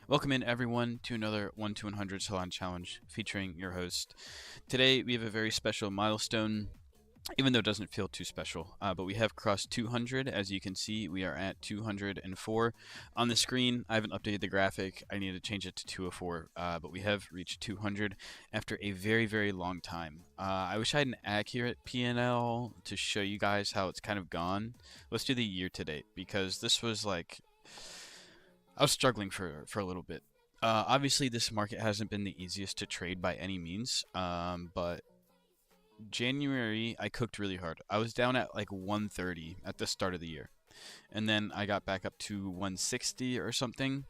Welcome in everyone to another 1 to 100 Salon Challenge featuring your host. Today we have a very special milestone, even though it doesn't feel too special. But we have crossed 200. As you can see, we are at 204 on the screen. I haven't updated the graphic. I need to change it to 204. But we have reached 200 after a very, very long time. I wish I had an accurate P&L to show you guys how it's kind of gone. Let's do the year to date because this was like I was struggling for a little bit. Obviously, this market hasn't been the easiest to trade by any means, but January I cooked really hard. I was down at like 130 at the start of the year, and then I got back up to 160 or something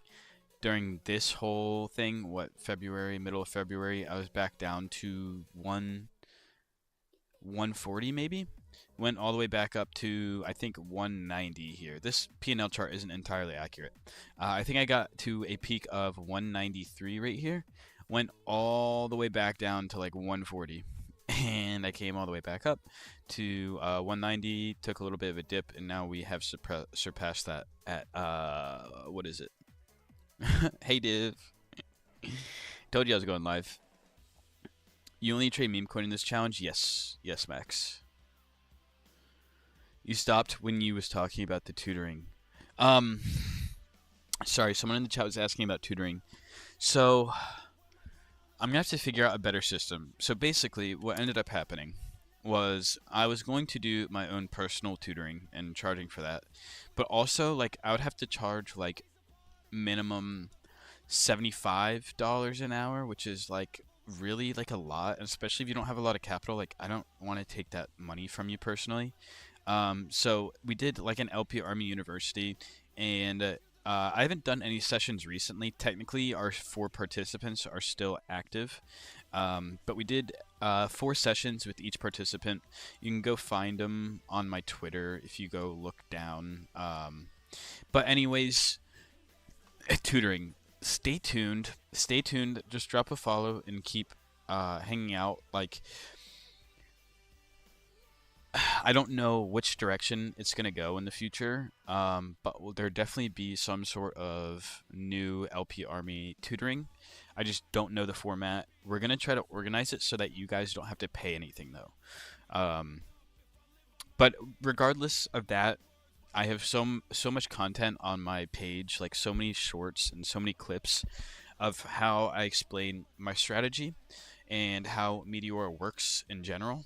during this whole thing. What February, middle of February, I was back down to 140 maybe. Went all the way back up to I think 190 here. This P&L chart isn't entirely accurate. I think I got to a peak of 193 right here. Went all the way back down to like 140. And I came all the way back up to 190, took a little bit of a dip, and now we have surpassed that at, what is it? Hey, Div. Told you I was going live. You only trade meme coin in this challenge? Yes. Yes, Max. You stopped when you was talking about the tutoring. Um, sorry, someone in the chat was asking about tutoring. So, I'm gonna have to figure out a better system. So basically, what ended up happening was I was going to do my own personal tutoring and charging for that, but also like I would have to charge like minimum $75 an hour, which is like really like a lot, especially if you don't have a lot of capital. Like I don't want to take that money from you personally. So we did like an LP Army University, and I haven't done any sessions recently. Technically, our four participants are still active, but we did four sessions with each participant. You can go find them on my Twitter if you go look down. But anyways, tutoring. Stay tuned. Stay tuned. Just drop a follow and keep hanging out. Like I don't know which direction it's going to go in the future, but will there definitely be some sort of new LP Army tutoring. I just don't know the format. We're going to try to organize it so that you guys don't have to pay anything, though. Um, but regardless of that, I have so much content on my page, like so many shorts and so many clips of how I explain my strategy and how Meteor works in general.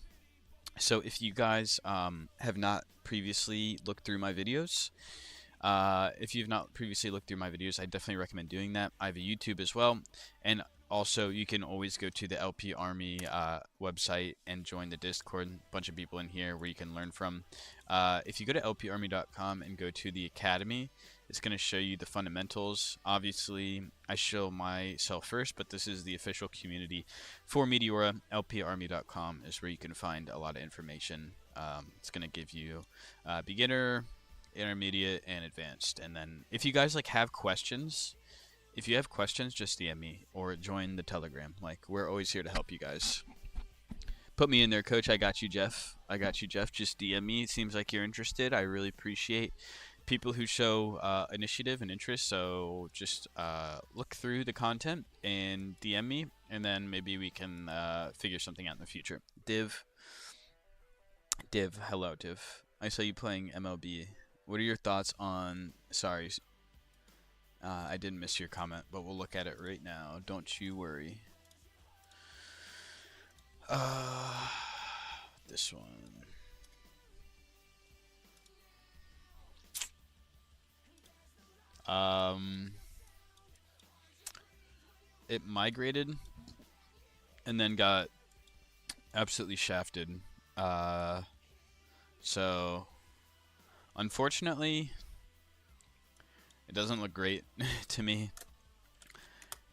So if you guys have not previously looked through my videos, if you've not previously looked through my videos, I definitely recommend doing that. I have a YouTube as well, and also you can always go to the LP Army website and join the Discord. A bunch of people in here where you can learn from. If you go to lparmy.com and go to the Academy, it's going to show you the fundamentals. Obviously, I show myself first, but this is the official community for Meteora. lparmy.com is where you can find a lot of information. It's going to give you beginner, intermediate, and advanced. And then if you guys like have questions, if you have questions, just DM me or join the Telegram. Like we're always here to help you guys. Put me in there, coach. I got you, Jeff. I got you, Jeff. Just DM me. It seems like you're interested. I really appreciate people who show initiative and interest. So just look through the content and DM me, and then maybe we can figure something out in the future. Div, hello, Div. I saw you playing MLB. What are your thoughts on? Sorry, I did miss your comment, but we'll look at it right now. Don't you worry. Uh, this one. Um, it migrated and then got absolutely shafted. Uh, so unfortunately, it doesn't look great to me.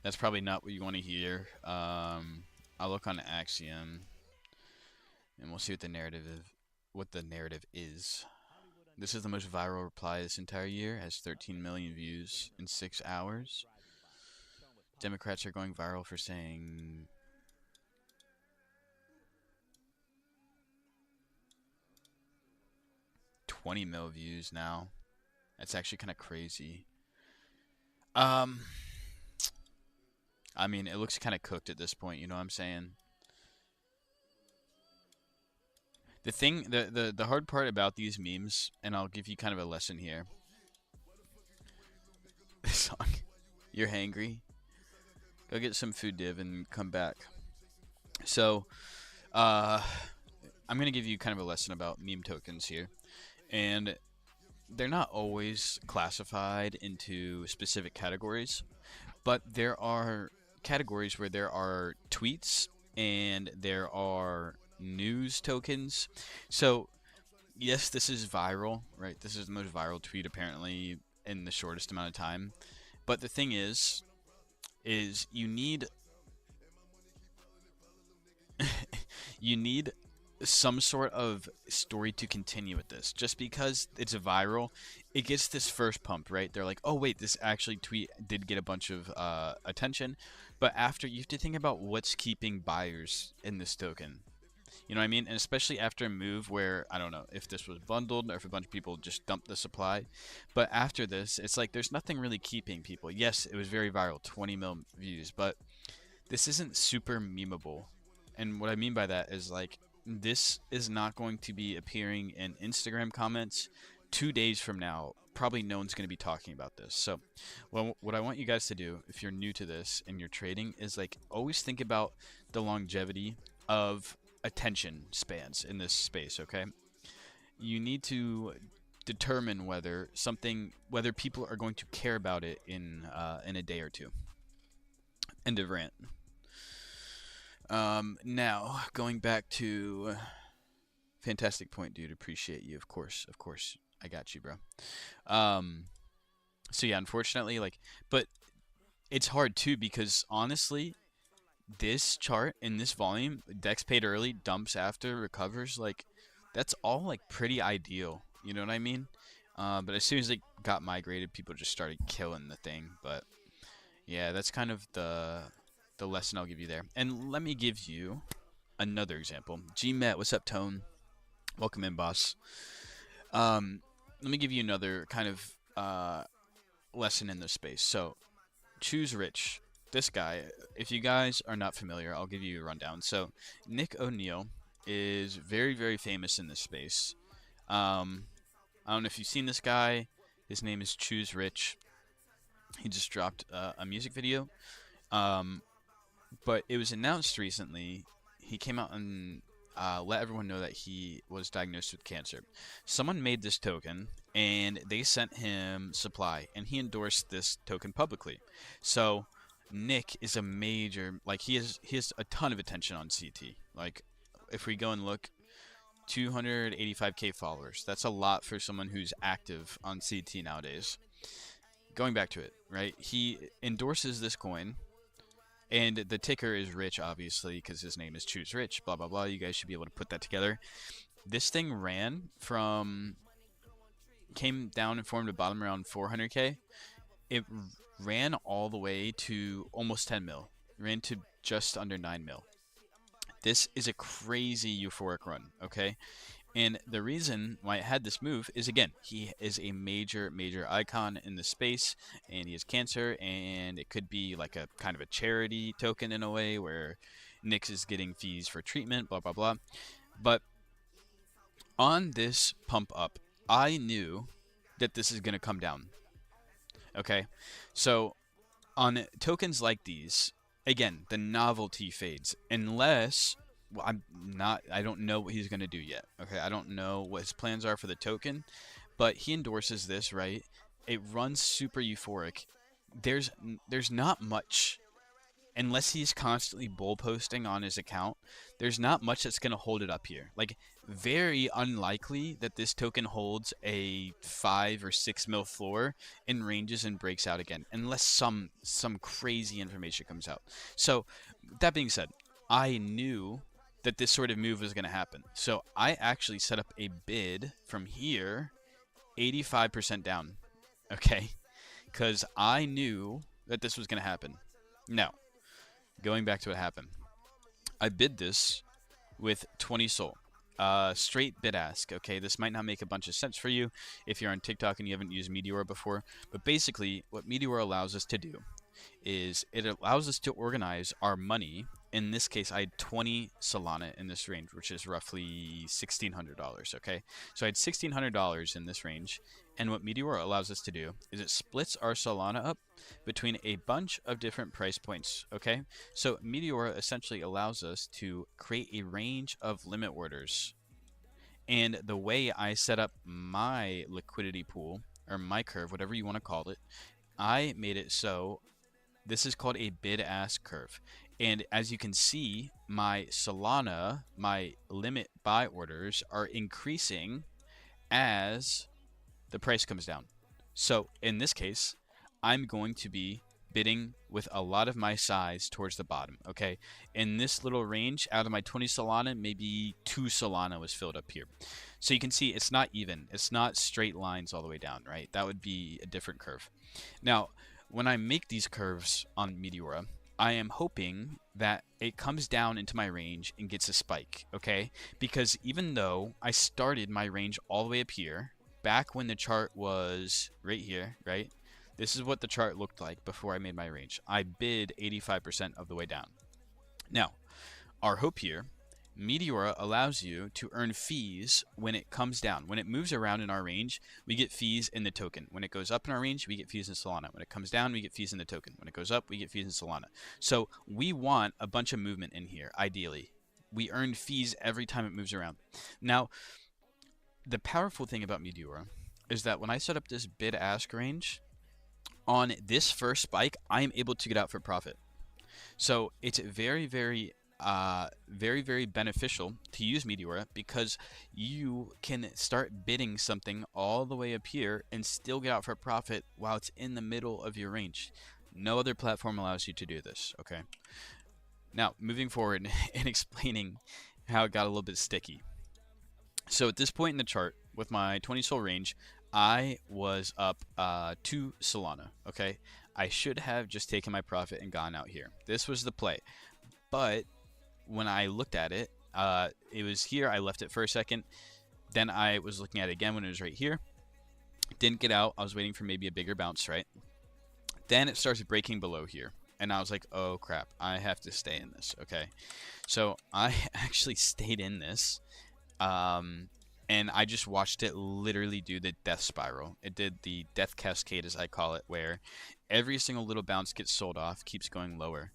That's probably not what you want to hear. I'll look on Axiom, and we'll see what the narrative is. This is the most viral reply this entire year. Has 13 million views in 6 hours. Democrats are going viral for saying 20 mil views now. That's actually kind of crazy. Um, I mean, it looks kind of cooked at this point. You know what I'm saying? The hard part about these memes, and I'll give you kind of a lesson here. This song, you're hangry. Go get some food, Div, and come back. So, uh, I'm gonna give you kind of a lesson about meme tokens here, and they're not always classified into specific categories, but there are categories where there are tweets and there are news tokens. So, yes, this is viral, right? This is the most viral tweet apparently in the shortest amount of time. But the thing is you need some sort of story to continue with this. Just because it's viral, it gets this first pump, right? They're like, oh wait, this actually tweet did get a bunch of attention. But after, you have to think about what's keeping buyers in this token. You know what I mean? And especially after a move where, I don't know if this was bundled or if a bunch of people just dumped the supply. But after this, it's like there's nothing really keeping people. Yes, it was very viral, 20 mil views, but this isn't super memeable. And what I mean by that is like this is not going to be appearing in Instagram comments 2 days from now. Probably no one's going to be talking about this. So, well, what I want you guys to do, if you're new to this and you're trading, is like always think about the longevity of attention spans in this space. Okay, you need to determine whether people are going to care about it in a day or two. End of rant. Now going back to fantastic point, dude. Appreciate you, of course. I got you, bro. Um, so yeah, unfortunately, like, but it's hard too because honestly, this chart in this volume, Dex paid early, dumps after, recovers, like, that's all like pretty ideal. You know what I mean? But as soon as it got migrated, people just started killing the thing. But yeah, that's kind of the lesson I'll give you there. And let me give you another example. GMet, what's up, Tone? Welcome in, boss. Let me give you another kind of lesson in this space. So, Choose Rich. This guy, if you guys are not familiar, I'll give you a rundown. So, Nick O'Neill is very, very famous in this space. I don't know if you've seen this guy. His name is Choose Rich. He just dropped a music video. Um, but it was announced recently. He came out and let everyone know that he was diagnosed with cancer. Someone made this token and they sent him supply, and he endorsed this token publicly. So Nick is a major, like, he has a ton of attention on CT. Like, if we go and look, 285k followers. That's a lot for someone who's active on CT nowadays. Going back to it, right? He endorses this coin, and the ticker is Rich, obviously, because his name is Choose Rich, blah, blah, blah. You guys should be able to put that together. This thing came down and formed a bottom around 400k. It ran all the way to almost 10 mil. Ran to just under 9 mil. This is a crazy euphoric run, okay? And the reason why it had this move is, again, he is a major, major icon in the space, and he has cancer, and it could be like a kind of a charity token in a way where Nyx is getting fees for treatment, blah, blah, blah. But on this pump up, I knew that this is going to come down, okay? So on tokens like these, again, the novelty fades unless, well, I don't know what he's going to do yet. Okay, I don't know what his plans are for the token, but he endorses this, right? It runs super euphoric. There's not much, unless he's constantly bull posting on his account. There's not much that's going to hold it up here. Like, very unlikely that this token holds a 5 or 6 mil floor and ranges and breaks out again, unless some crazy information comes out. So that being said, I knew that this sort of move was going to happen. So I actually set up a bid from here 85% down, okay? Because I knew that this was going to happen. Now, going back to what happened, I bid this with 20 SOL. Straight bid ask, okay? This might not make a bunch of sense for you if you're on TikTok and you haven't used Meteor before, but basically what Meteor allows us to do is it allows us to organize our money. In this case, I had 20 Solana in this range, which is roughly $1,600. Okay, so I had $1,600 in this range, and what Meteora allows us to do is it splits our Solana up between a bunch of different price points. Okay, so Meteora essentially allows us to create a range of limit orders, and the way I set up my liquidity pool or my curve, whatever you want to call it, I made it so this is called a bid-ask curve. And as you can see, my Solana, my limit buy orders are increasing as the price comes down. So in this case, I'm going to be bidding with a lot of my size towards the bottom. Okay, in this little range, out of my 20 Solana, maybe 2 Solana was filled up here. So you can see it's not even. It's not straight lines all the way down, right? That would be a different curve. Now, when I make these curves on Meteora, I am hoping that it comes down into my range and gets a spike, okay? Because even though I started my range all the way up here, back when the chart was right here, right? This is what the chart looked like before I made my range. I bid 85% of the way down. Now, our hope here, Meteora allows you to earn fees when it comes down. When it moves around in our range, we get fees in the token. When it goes up in our range, we get fees in Solana. When it comes down, we get fees in the token. When it goes up, we get fees in Solana. So we want a bunch of movement in here, ideally. We earn fees every time it moves around. Now, the powerful thing about Meteora is that when I set up this bid-ask range, on this first spike, I am able to get out for profit. So it's very, very beneficial to use Meteora because you can start bidding something all the way up here and still get out for a profit while it's in the middle of your range. No other platform allows you to do this, okay? Now, moving forward and explaining how it got a little bit sticky. So at this point in the chart, with my 20 Sol range, I was up 2 Solana, okay? I should have just taken my profit and gone out here. This was the play. But when I looked at it, it was here. I left it for a second. Then I was looking at it again when it was right here. Didn't get out. I was waiting for maybe a bigger bounce, right? Then it starts breaking below here. And I was like, oh crap, I have to stay in this, okay? So I actually stayed in this. And I just watched it literally do the death spiral. It did the death cascade, as I call it, where every single little bounce gets sold off, keeps going lower.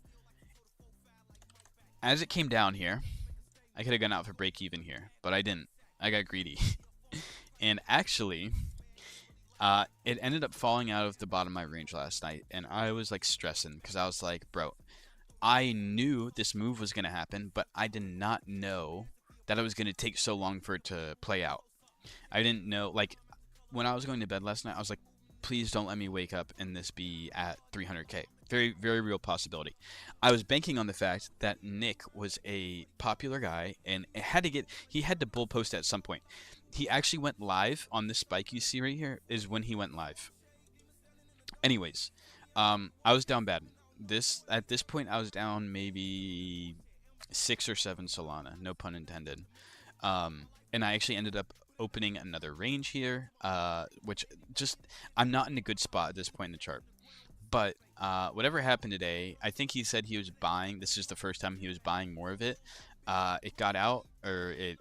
As it came down here, I could have gone out for break even here, but I didn't. I got greedy. And actually, it ended up falling out of the bottom of my range last night, and I was like stressing because I was like, bro, I knew this move was going to happen, but I did not know that it was going to take so long for it to play out. I didn't know, like, when I was going to bed last night, I was like, please don't let me wake up and this be at 300k. Very, very real possibility. I was banking on the fact that Nick was a popular guy and he had to bull post at some point. He actually went live on this spike you see right here is when he went live. Anyways, I was down bad. At this point, I was down maybe 6 or 7 Solana, no pun intended. And I actually ended up opening another range here, which just I'm not in a good spot at this point in the chart. But whatever happened today, I think he said he was buying. This is the first time he was buying more of it. It got out, or it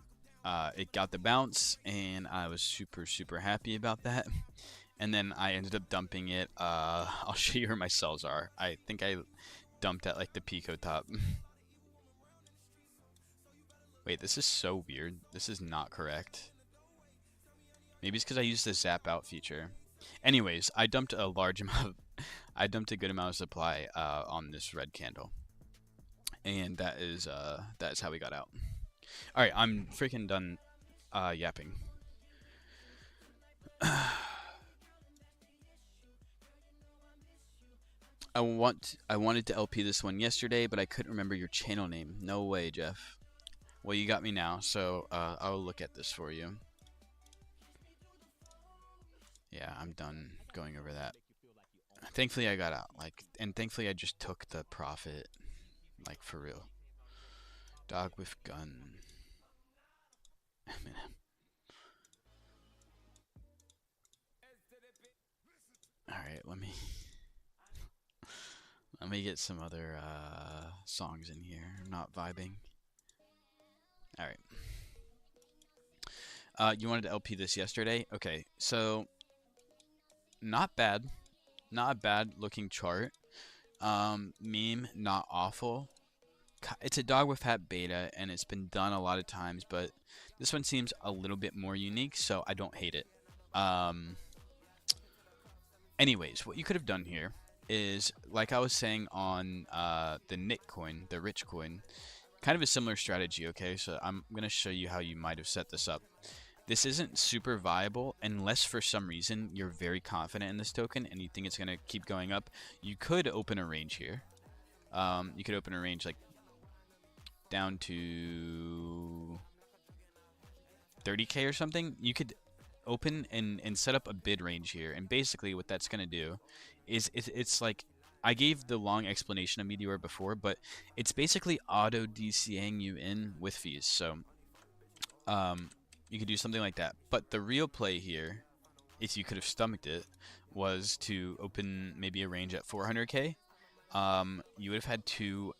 got the bounce, and I was super, super happy about that. And then I ended up dumping it. I'll show you where my cells are. I think I dumped at like the Pico top. Wait, this is so weird. This is not correct. Maybe it's because I used the zap out feature. Anyways, I dumped a good amount of supply on this red candle, and that is how we got out. All right, I'm freaking done yapping. I wanted to LP this one yesterday, but I couldn't remember your channel name. No way, Jeff. Well, you got me now, so I'll look at this for you. Yeah, I'm done going over that. Thankfully, I got out. And thankfully, I just took the profit. Like, for real. Dog with gun. Alright, let me... Let me get some other songs in here. I'm not vibing. All right. You wanted to LP this yesterday? Okay, so not bad. Not a bad looking chart. Meme, not awful. It's a dog with hat beta, and it's been done a lot of times, but this one seems a little bit more unique, so I don't hate it. Um, Anyways, what you could have done here is, like I was saying on the Nick coin, the rich coin, kind of a similar strategy, okay? So I'm going to show you how you might have set this up. This isn't super viable unless for some reason you're very confident in this token and you think it's going to keep going up. You could open a range here. You could open a range like down to 30K or something. You could open and set up a bid range here. And basically what that's going to do is it's like, I gave the long explanation of Meteor before, but it's basically auto DCAing you in with fees. So you could do something like that. But the real play here, if you could have stomached it, was to open maybe a range at 400K. You would have had to...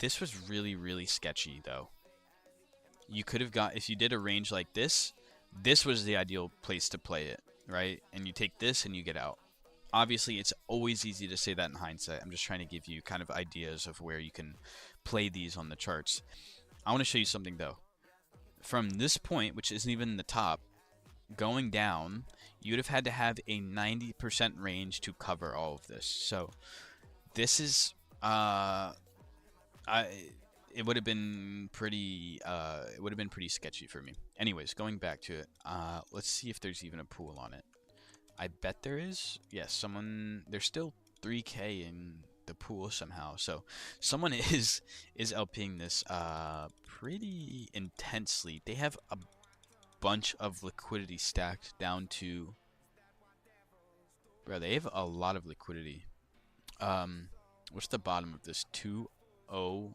This was really, really sketchy, though. You could have got... If you did a range like this, this was the ideal place to play it, right? And you take this and you get out. Obviously, it's always easy to say that in hindsight. I'm just trying to give you kind of ideas of where you can play these on the charts. I want to show you something, though. From this point, which isn't even the top, going down, you'd have had to have a 90% range to cover all of this. So this is it would have been pretty sketchy for me. Anyways, going back to it, let's see if there's even a pool on it. I bet there is. Yes, there's still 3K in the pool somehow. So someone is LPing this pretty intensely. They have a bunch of liquidity stacked down to... Bro, they have a lot of liquidity. What's the bottom of this? 2-0.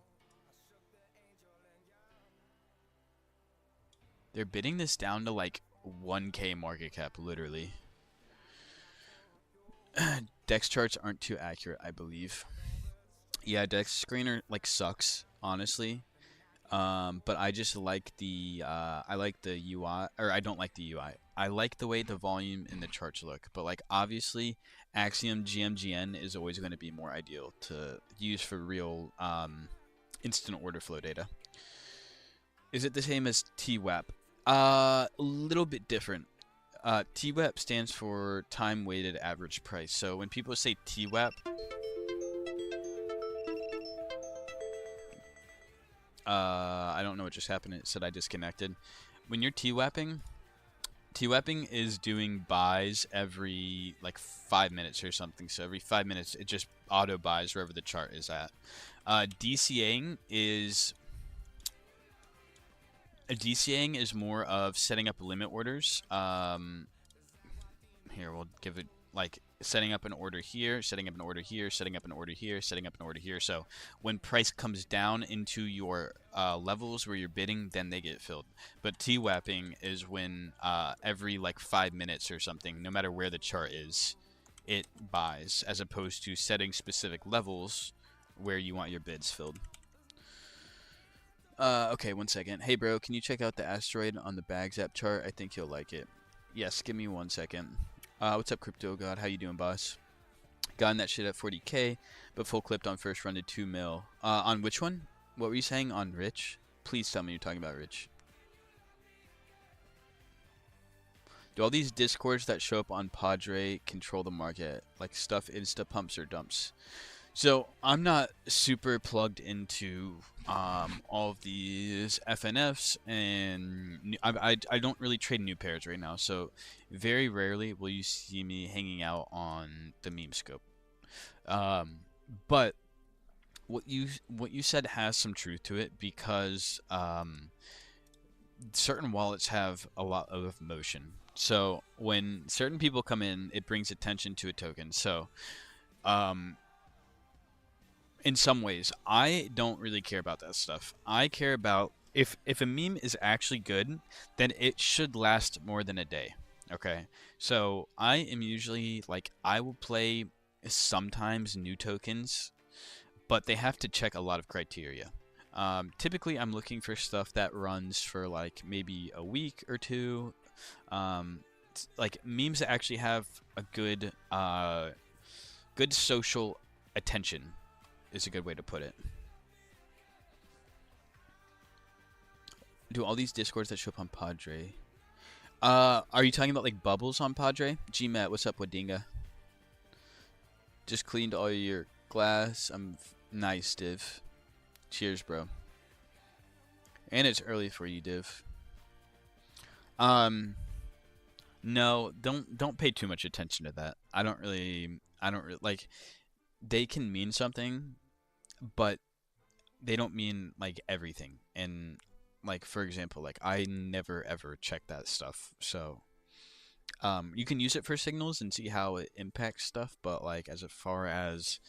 They're bidding this down to like 1K market cap, literally. Dex charts aren't too accurate, I believe. Yeah, Dex screener like sucks, honestly. But I just like the UI, or I don't like the UI. I like the way the volume in the charts look, but like obviously Axiom GMGN is always going to be more ideal to use for real instant order flow data. Is it the same as TWAP? A little bit different. TWAP stands for time weighted average price. So when people say TWAP, I don't know what just happened. It said I disconnected. When you're TWAPing is doing buys every like 5 minutes or something. So every 5 minutes it just auto buys wherever the chart is at. DCAing is more of setting up limit orders. Here, we'll give it like setting up an order here, setting up an order here, setting up an order here, setting up an order here. So when price comes down into your levels where you're bidding, then they get filled. But TWAPing is when every like 5 minutes or something, no matter where the chart is, it buys, as opposed to setting specific levels where you want your bids filled. Okay, 1 second. Hey bro, can you check out the asteroid on the Bags app chart? I think you'll like it. Yes, give me 1 second. What's up, Crypto God? How you doing, boss? Gotten that shit at 40K, but full clipped on first run to 2 mil. On which one? What were you saying on Rich? Please tell me you're talking about Rich. Do all these discords that show up on Padre control the market? Like stuff insta pumps or dumps? So I'm not super plugged into all of these FNFs, and I don't really trade new pairs right now. So very rarely will you see me hanging out on the meme scope. But what you said has some truth to it, because certain wallets have a lot of motion. So when certain people come in, it brings attention to a token. So in some ways, I don't really care about that stuff. I care about if a meme is actually good, then it should last more than a day. Okay, so I am usually like, I will play sometimes new tokens but they have to check a lot of criteria. Typically, I'm looking for stuff that runs for like maybe a week or two. Like memes that actually have a good social attention is a good way to put it. Do all these discords that show up on Padre? Are you talking about like bubbles on Padre? GMAT, what's up, Wadinga? Just cleaned all your glass. I'm nice, Div. Cheers, bro. And it's early for you, Div. No, don't pay too much attention to that. I don't really like they can mean something, but they don't mean like everything. And like for example, like I never ever check that stuff. So you can use it for signals and see how it impacts stuff, but like as far as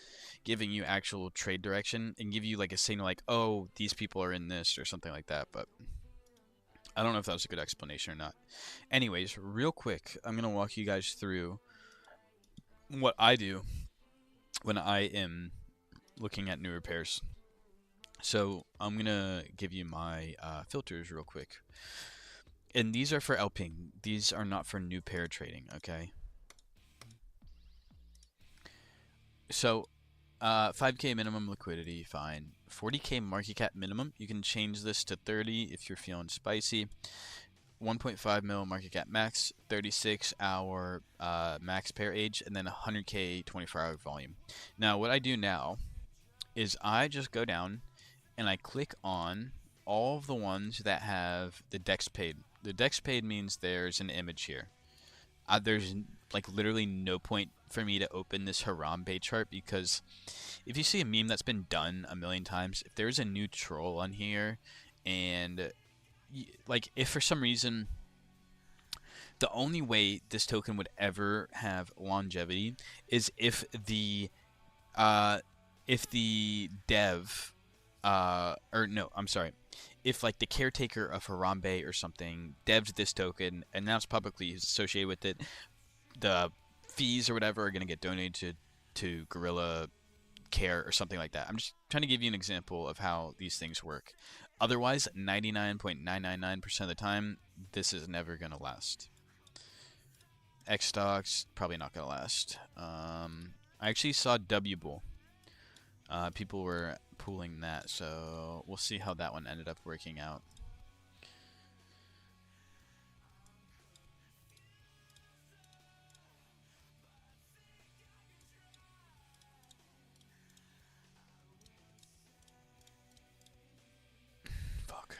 giving you actual trade direction and give you like a signal like, oh, these people are in this or something like that, but I don't know if that was a good explanation or not. Anyways, real quick, I'm gonna walk you guys through what I do when I am looking at new repairs. So I'm gonna give you my filters real quick. And these are for LPing. These are not for new pair trading, okay? So, 5K minimum liquidity, fine. 40K market cap minimum. You can change this to 30 if you're feeling spicy. 1.5 mil market cap max, 36-hour max pair age, and then 100K 24-hour volume. Now, what I do now is I just go down and I click on all of the ones that have the dex paid. The dex paid means there's an image here. There's like literally no point for me to open this Harambe chart because if you see a meme that's been done a million times, if there's a new troll on here and like if for some reason the only way this token would ever have longevity is uh if the dev or no, I'm sorry. If like the caretaker of Harambe or something devs this token, announced publicly is associated with it, the fees or whatever are going to get donated to Gorilla Care or something like that. I'm just trying to give you an example of how these things work. Otherwise, 99.999% of the time, this is never going to last. X stocks probably not going to last. I actually saw W Bull. People were pooling that, so we'll see how that one ended up working out. Fuck.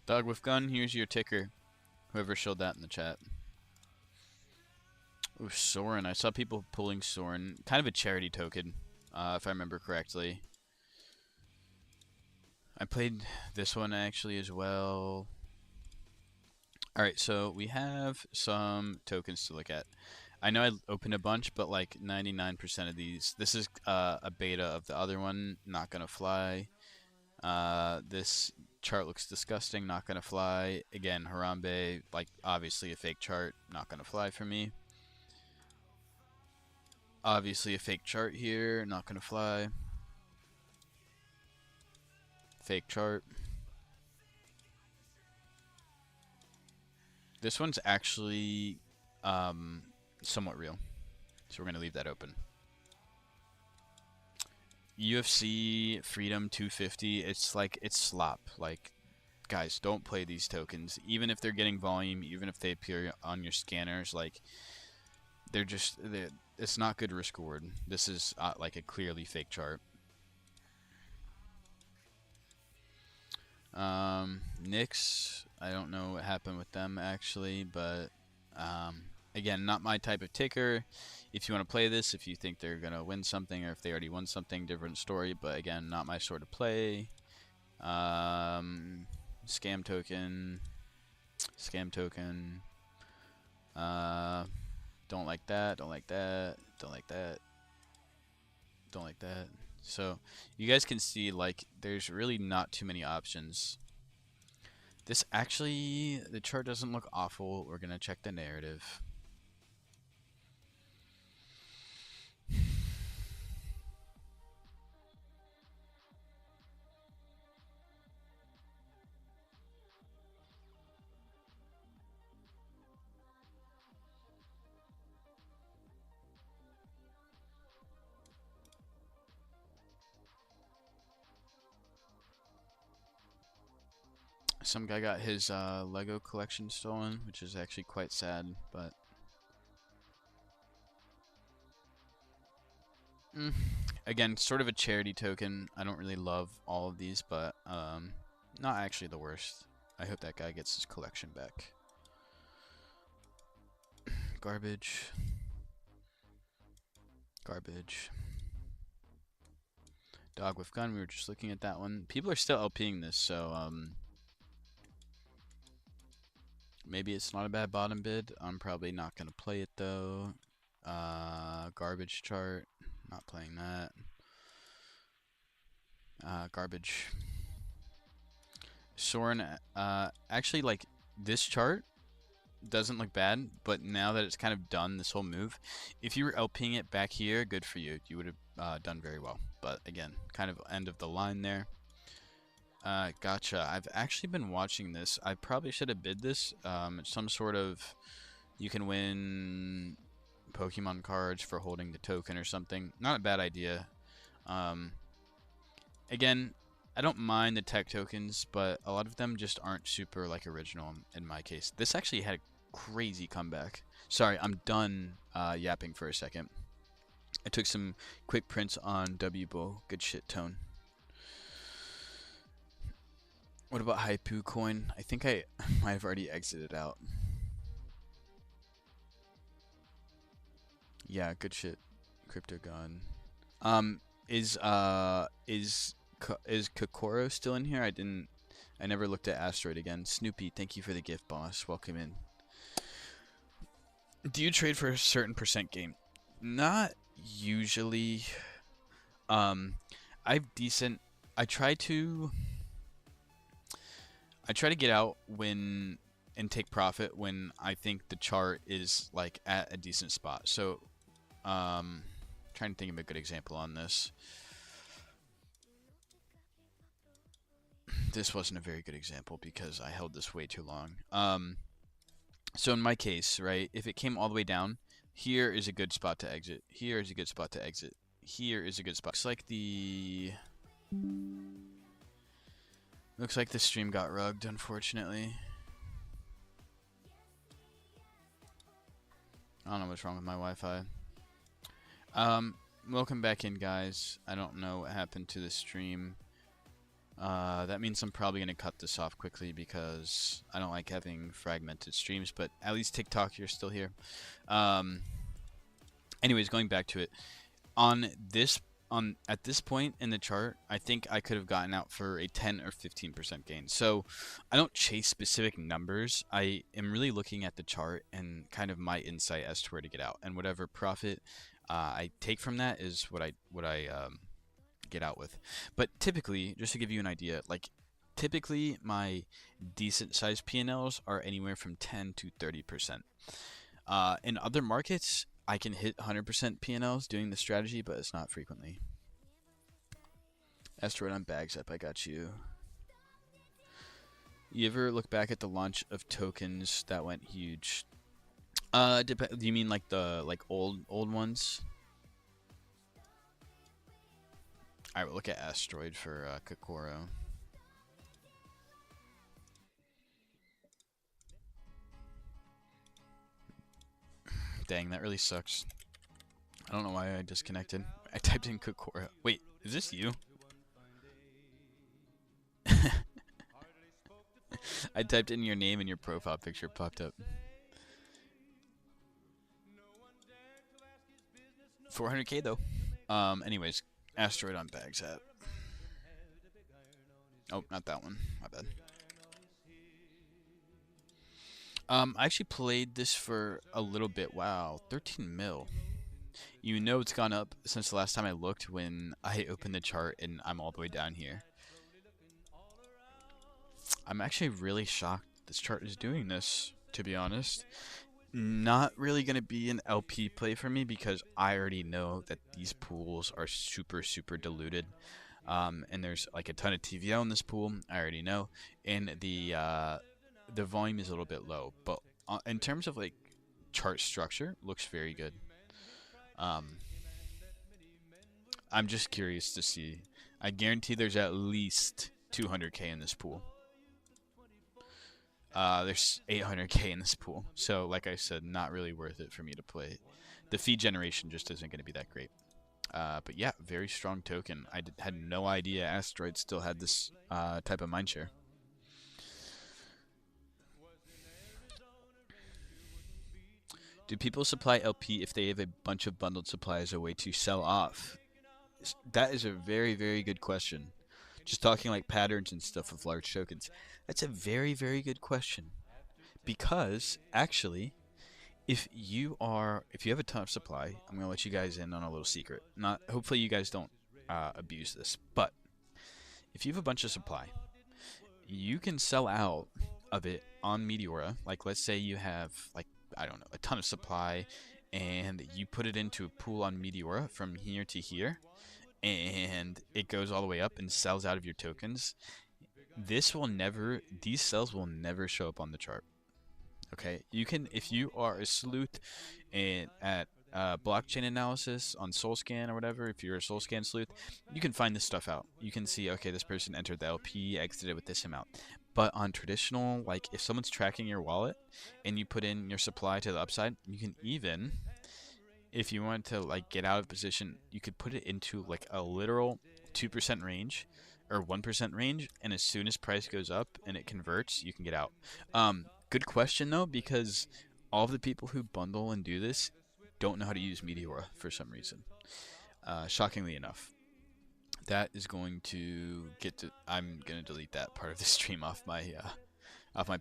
Dog with gun, here's your ticker. Whoever showed that in the chat. Ooh, Soren. I saw people pulling Soren. Kind of a charity token, if I remember correctly. I played this one actually as well. Alright, so we have some tokens to look at. I know I opened a bunch, but like 99% of these. This is a beta of the other one. Not gonna fly. This chart looks disgusting. Not gonna fly. Again, Harambe, like obviously a fake chart. Not gonna fly for me. Obviously a fake chart here. Not gonna fly. Fake chart. This one's actually somewhat real. So we're going to leave that open. UFC Freedom 250, it's like, it's slop. Like, guys, don't play these tokens. Even if they're getting volume, even if they appear on your scanners, like, it's not good risk reward. This is like a clearly fake chart. Knicks, I don't know what happened with them actually, but again, not my type of ticker. If you want to play this, if you think they're going to win something or if they already won something, different story, but again, not my sort of play. Scam token. Scam token. Don't like that, don't like that, don't like that, don't like that. So you guys can see like there's really not too many options. This actually, the chart doesn't look awful. We're gonna check the narrative. Some guy got his Lego collection stolen, which is actually quite sad, but again, sort of a charity token. I don't really love all of these, but not actually the worst. I hope that guy gets his collection back. Garbage. Garbage. Dog with gun, we were just looking at that one. People are still LPing this, so maybe it's not a bad bottom bid. I'm probably not going to play it though. Garbage chart. Not playing that. Garbage. Soren, actually, like, this chart doesn't look bad, but now that it's kind of done this whole move, if you were LPing it back here, good for you. You would have done very well. But again, kind of end of the line there. Gotcha. I've actually been watching this. I probably should have bid this. It's some sort of, you can win Pokemon cards for holding the token or something. Not a bad idea. Again, I don't mind the tech tokens, but a lot of them just aren't super like original in my case. This actually had a crazy comeback. Sorry, I'm done yapping for a second. I took some quick prints on Wbo. Good shit, Tone. What about Haipu coin? I think I might have already exited out. Yeah, good shit. Crypto gun. Is Kokoro still in here? I never looked at Asteroid again. Snoopy, thank you for the gift, boss. Welcome in. Do you trade for a certain percent gain? Not usually. I've decent. I try to get out when and take profit when I think the chart is like at a decent spot. So, trying to think of a good example on this. This wasn't a very good example because I held this way too long. So in my case, right, if it came all the way down, here is a good spot to exit. Here is a good spot to exit. Here is a good spot. Looks like the stream got rugged, unfortunately. I don't know what's wrong with my Wi-Fi. Welcome back in, guys. I don't know what happened to the stream. That means I'm probably going to cut this off quickly because I don't like having fragmented streams, but at least TikTok, you're still here. Anyways, going back to it. At this point in the chart, I think I could have gotten out for a 10 or 15% gain. So I don't chase specific numbers. I am really looking at the chart and kind of my insight as to where to get out, and whatever profit I take from that is what I get out with. But typically, just to give you an idea, like typically my decent sized P&Ls are anywhere from 10 to 30%. In other markets, I can hit 100% P&Ls doing the strategy, but it's not frequently. Asteroid on bags up, I got you. You ever look back at the launch of tokens that went huge? Do you mean like the old ones? Alright, we'll look at Asteroid for Kokoro. Dang, that really sucks. I don't know why I disconnected. I typed in Kokoro. Wait, is this you? I typed in your name and your profile picture popped up. 400k though. Anyways, Asteroid on bags at. Oh, not that one. My bad. I actually played this for a little bit. Wow, 13 mil. You know it's gone up since the last time I looked when I opened the chart and I'm all the way down here. I'm actually really shocked this chart is doing this, to be honest. Not really going to be an LP play for me because I already know that these pools are super, super diluted. And there's like a ton of TVL in this pool. I already know, and the volume is a little bit low. But in terms of like chart structure, looks very good. Um, I'm just curious to see. I guarantee there's at least 200k in this pool. There's 800k in this pool. So, like I said, not really worth it for me to play. The feed generation just isn't going to be that great. But yeah, very strong token. Had no idea Asteroid still had this type of mindshare. Do people supply LP if they have a bunch of bundled supply as a way to sell off? That is a very, very good question. Just talking like patterns and stuff with large tokens. That's a very, very good question. Because actually, if you have a ton of supply, I'm gonna let you guys in on a little secret. Not hopefully you guys don't abuse this, but if you have a bunch of supply, you can sell out of it on Meteora. Like let's say you have like I don't know a ton of supply, and you put it into a pool on Meteora from here to here, and it goes all the way up and sells out of your tokens. These cells will never show up on the chart. Okay, you can if you are a sleuth at blockchain analysis on SoulScan or whatever. If you're a SoulScan sleuth, you can find this stuff out. You can see, okay, this person entered the LP, exited with this amount. But on traditional, like if someone's tracking your wallet and you put in your supply to the upside, you can even, if you want to like get out of position, you could put it into like a literal 2% range or 1% range, and as soon as price goes up and it converts, you can get out. Good question though, because all of the people who bundle and do this don't know how to use Meteora for some reason. Shockingly enough, that is going to get to. I'm gonna delete that part of the stream off my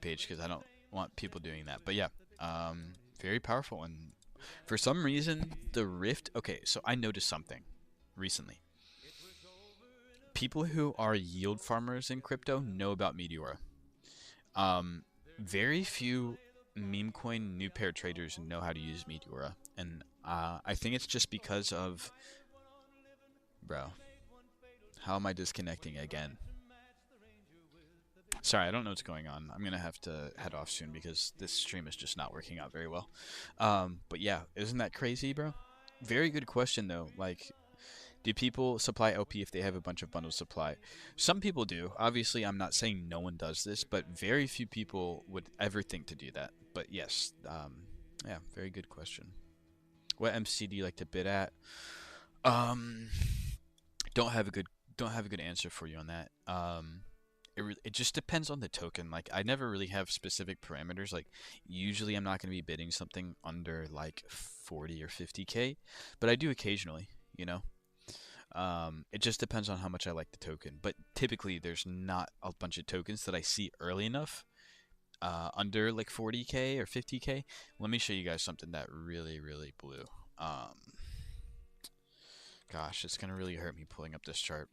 page because I don't want people doing that. But yeah, very powerful, and for some reason the Rift. Okay, so I noticed something recently. People who are yield farmers in crypto know about Meteora. Um, Very few meme coin new pair traders know how to use Meteora, and I think it's just because of, bro. How am I disconnecting again? Sorry, I don't know what's going on. I'm gonna have to head off soon because this stream is just not working out very well. But yeah, isn't that crazy, bro? Very good question though. Like, do people supply LP if they have a bunch of bundle supply? Some people do. Obviously, I'm not saying no one does this, but very few people would ever think to do that. But yes, yeah, very good question. What MC do you like to bid at? Um, don't have a good don't have a good answer for you on that. It just depends on the token. Like I never really have specific parameters. Like usually I'm not going to be bidding something under like 40 or 50k, but I do occasionally. You know. It just depends on how much I like the token. But typically, there's not a bunch of tokens that I see early enough under like 40k or 50k. Let me show you guys something that really, really blew. Gosh, it's gonna really hurt me pulling up this chart.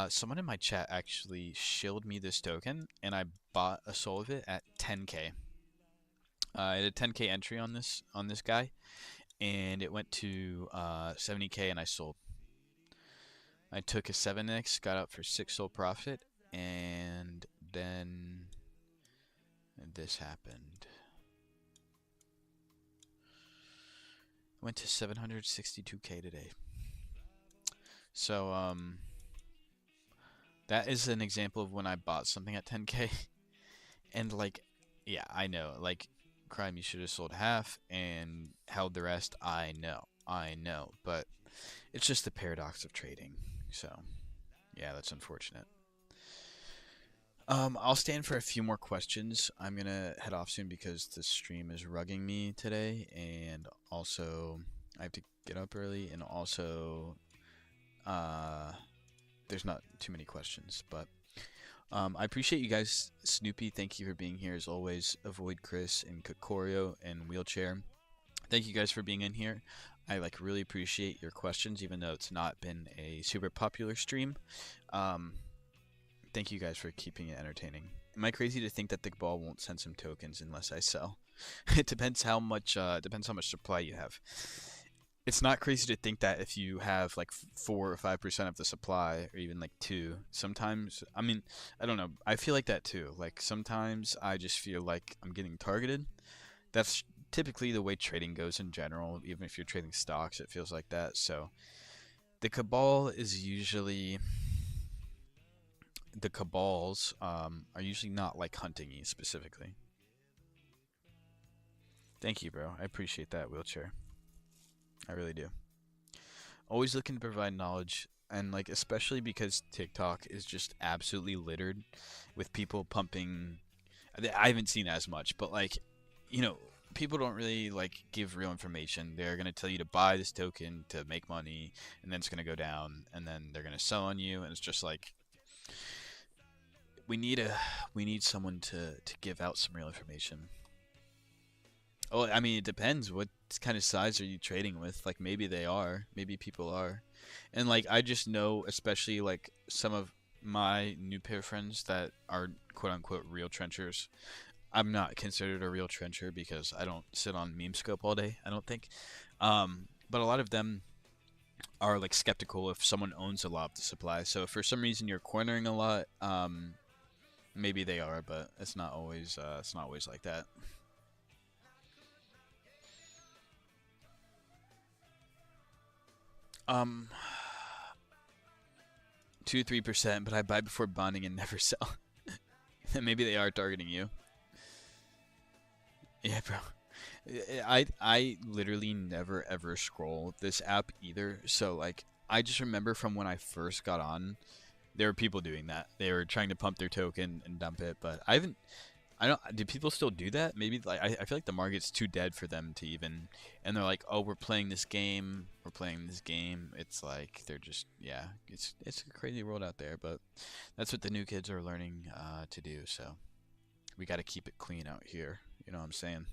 Someone in my chat actually shilled me this token, and I bought a soul of it at 10k. I had a 10k entry on this guy, and it went to 70k, and I sold. I took a 7x, got out for 6 soul profit, and then this happened. Went to 762k today. So that is an example of when I bought something at 10k, and like, yeah, I know, like, crime, you should have sold half and held the rest. I know, but it's just the paradox of trading. So, yeah, that's unfortunate. I'll stand for a few more questions. I'm gonna head off soon because the stream is rugging me today, and also I have to get up early, and also there's not too many questions. But I appreciate you guys. Snoopy, thank you for being here as always. Avoid Chris and Kokorio and Wheelchair. Thank you guys for being in here. I like really appreciate your questions, even though it's not been a super popular stream. Thank you guys for keeping it entertaining. Am I crazy to think that the ball won't send some tokens unless I sell? It depends how much supply you have. It's not crazy to think that if you have like 4 or 5% of the supply, or even like two, sometimes, I mean, I don't know. I feel like that too. Like sometimes I just feel like I'm getting targeted. That's typically the way trading goes in general. Even if you're trading stocks, it feels like that. So the cabal is usually the cabals are usually not like hunting you specifically. Thank you, bro. I appreciate that wheelchair. I really do. Always looking to provide knowledge, and like especially because TikTok is just absolutely littered with people pumping. I haven't seen as much, but like, you know, people don't really like give real information. They're gonna tell you to buy this token to make money, and then it's gonna go down, and then they're gonna sell on you, and it's just like we need a we need someone to give out some real information. Oh, I mean, it depends. What kind of size are you trading with? Like, maybe they are. Maybe people are. And, like, I just know, especially, like, some of my new pair friends that are quote unquote real trenchers. I'm not considered a real trencher because I don't sit on meme scope all day, I don't think. But a lot of them are, like, skeptical if someone owns a lot of the supply. So, if for some reason you're cornering a lot, maybe they are, but it's not always like that. Um, 2 3%, but I buy before bonding and never sell. Maybe they are targeting you. Yeah, bro. I literally never ever scroll this app either. So like I just remember from when I first got on, there were people doing that. They were trying to pump their token and dump it, but I haven't. I don't. Do people still do that? Maybe like I feel like the market's too dead for them to even. And they're like, oh, we're playing this game. We're playing this game. It's like they're just yeah. It's a crazy world out there, but that's what the new kids are learning to do. So we got to keep it clean out here. You know what I'm saying?